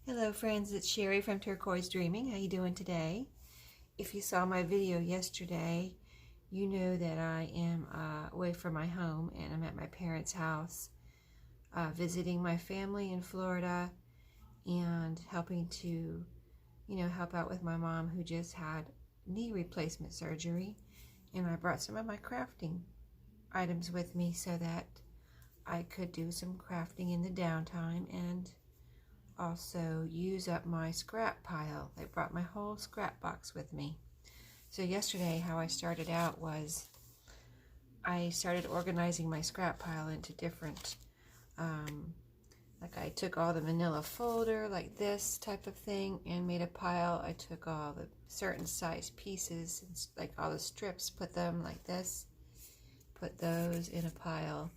Hello friends, it's Sherry from Turquoise Dreaming. How you doing today? If you saw my video yesterday, you know that I am away from my home and I'm at my parents' house visiting my family in Florida and helping to, help out with my mom who just had knee replacement surgery. And I brought some of my crafting items with me so that I could do some crafting in the downtime and also use up my scrap pile. I brought my whole scrap box with me. So yesterday how I started out was I started organizing my scrap pile into different, like I took all the manila folder like this type of thing and made a pile. I took all the certain size pieces, like all the strips, put them like this, put those in a pile.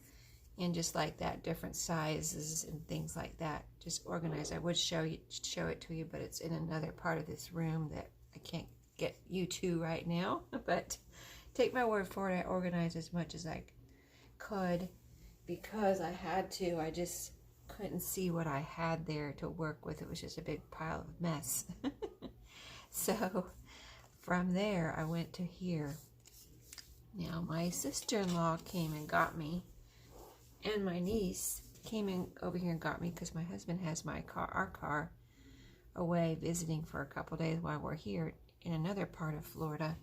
And just like that, different sizes and things like that, just organized. I would show it to you, but it's in another part of this room that I can't get you to right now. But take my word for it, I organized as much as I could because I had to. I just couldn't see what I had there to work with. It was just a big pile of mess. So from there, I went to here. Now my sister-in-law came and got me. And my niece came in over here and got me because my husband has our car away visiting for a couple days while we're here in another part of Florida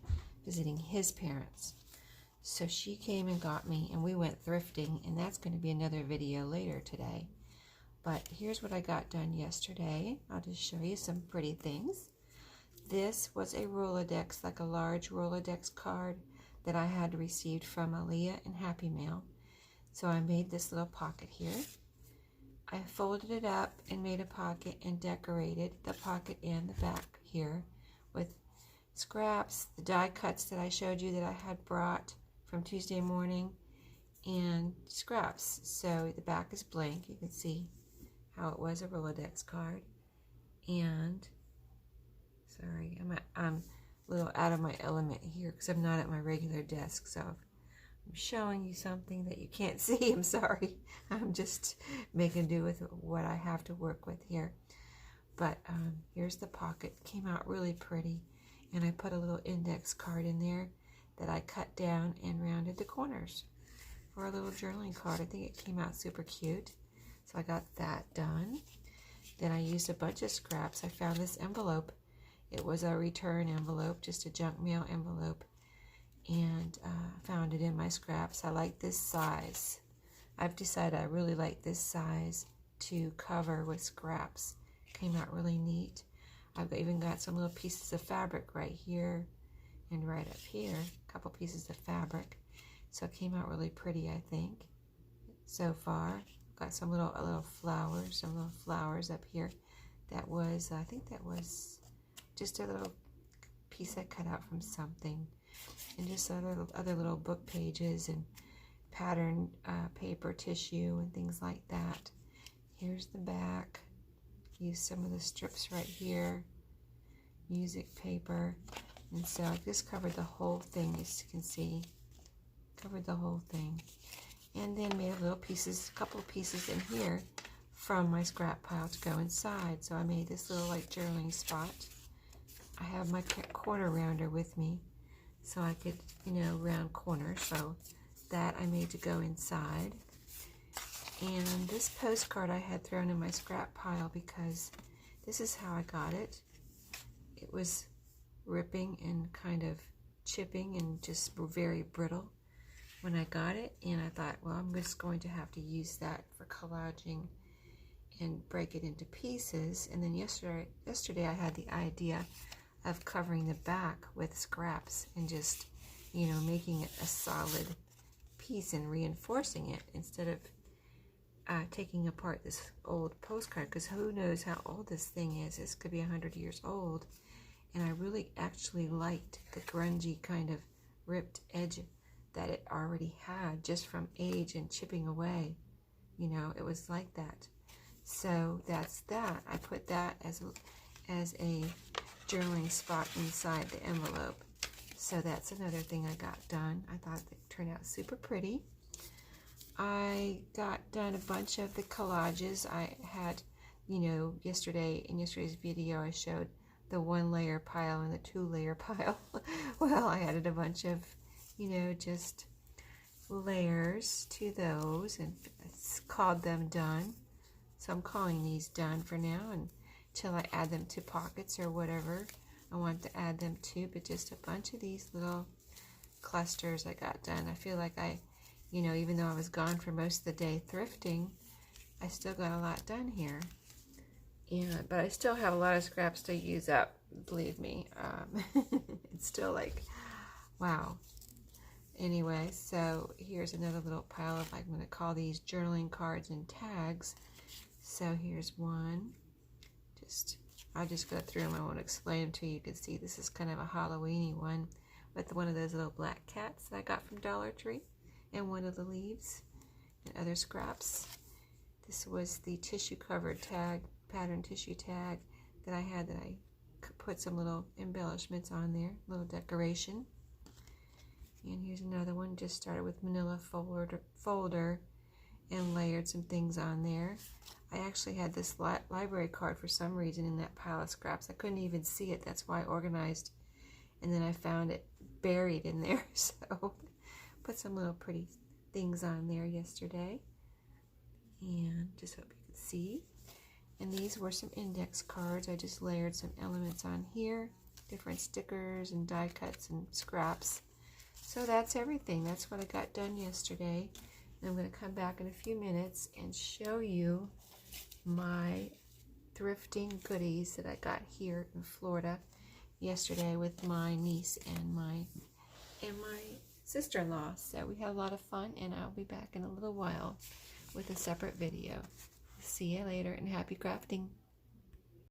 visiting his parents. So she came and got me and we went thrifting, and that's going to be another video later today. But here's what I got done yesterday. I'll just show you some pretty things. This was a Rolodex, like a large Rolodex card that I had received from Aaliyah in Happy Mail. So I made this little pocket here. I folded it up and made a pocket and decorated the pocket and the back here with scraps, the die cuts that I showed you that I had brought from Tuesday morning, and scraps. So the back is blank. You can see how it was a Rolodex card. And, sorry, I'm a little out of my element here because I'm not at my regular desk, so I'm showing you something that you can't see. I'm sorry. I'm just making do with what I have to work with here. But here's the pocket. Came out really pretty. And I put a little index card in there that I cut down and rounded the corners for a little journaling card. I think it came out super cute. So I got that done. Then I used a bunch of scraps. I found this envelope. It was a return envelope, just a junk mail envelope. And found it in my scraps. I like this size. I've decided I really like this size to cover with scraps. Came out really neat. I've even got some little pieces of fabric right here and right up here. A couple pieces of fabric. So it came out really pretty, I think. So far, got some little flowers up here. That was, I think that was just a little piece I cut out from something. And just other little book pages and pattern paper tissue and things like that. Here's the back. Use some of the strips right here. Music paper. And so I just covered the whole thing, as you can see. Covered the whole thing. And then made a couple of pieces in here from my scrap pile to go inside. So I made this little like journaling spot. I have my corner rounder with me, so I could, round corners. So that I made to go inside. And this postcard I had thrown in my scrap pile because this is how I got it. It was ripping and kind of chipping and just very brittle when I got it. And I thought, well, I'm just going to have to use that for collaging and break it into pieces. And then yesterday I had the idea of covering the back with scraps and just, making it a solid piece and reinforcing it instead of taking apart this old postcard, because who knows how old this thing is. This could be 100 years old. And I really actually liked the grungy kind of ripped edge that it already had just from age and chipping away. It was like that. So that's that. I put that as a journaling spot inside the envelope. So that's another thing I got done. I thought it turned out super pretty. I got done a bunch of the collages. I had you know, in yesterday's video I showed the 1-layer pile and the 2-layer pile. Well, I added a bunch of, you know, just layers to those and called them done. So I'm calling these done for now until I add them to pockets or whatever I want to add them to. But just a bunch of these little clusters I got done. I feel like you know, even though I was gone for most of the day thrifting, I still got a lot done here. But I still have a lot of scraps to use up, believe me. It's still like, wow. Anyway, so here's another little pile of, I'm going to call these journaling cards and tags. So here's one. I'll just go through them. I won't explain them to you. You can see this is kind of a Halloween-y one with one of those little black cats that I got from Dollar Tree and one of the leaves and other scraps. This was the tissue covered tag, pattern tissue tag that I had that I put some little embellishments on there, little decoration. And here's another one, just started with manila folder and layered some things on there. I actually had this library card for some reason in that pile of scraps. I couldn't even see it, that's why I organized. And then I found it buried in there, so put some little pretty things on there yesterday. And just hope you can see. And these were some index cards. I just layered some elements on here, different stickers and die cuts and scraps. So that's everything. That's what I got done yesterday. And I'm going to come back in a few minutes and show you my thrifting goodies that I got here in Florida yesterday with my niece and my sister-in-law. So we had a lot of fun, and I'll be back in a little while with a separate video. See you later, and happy crafting.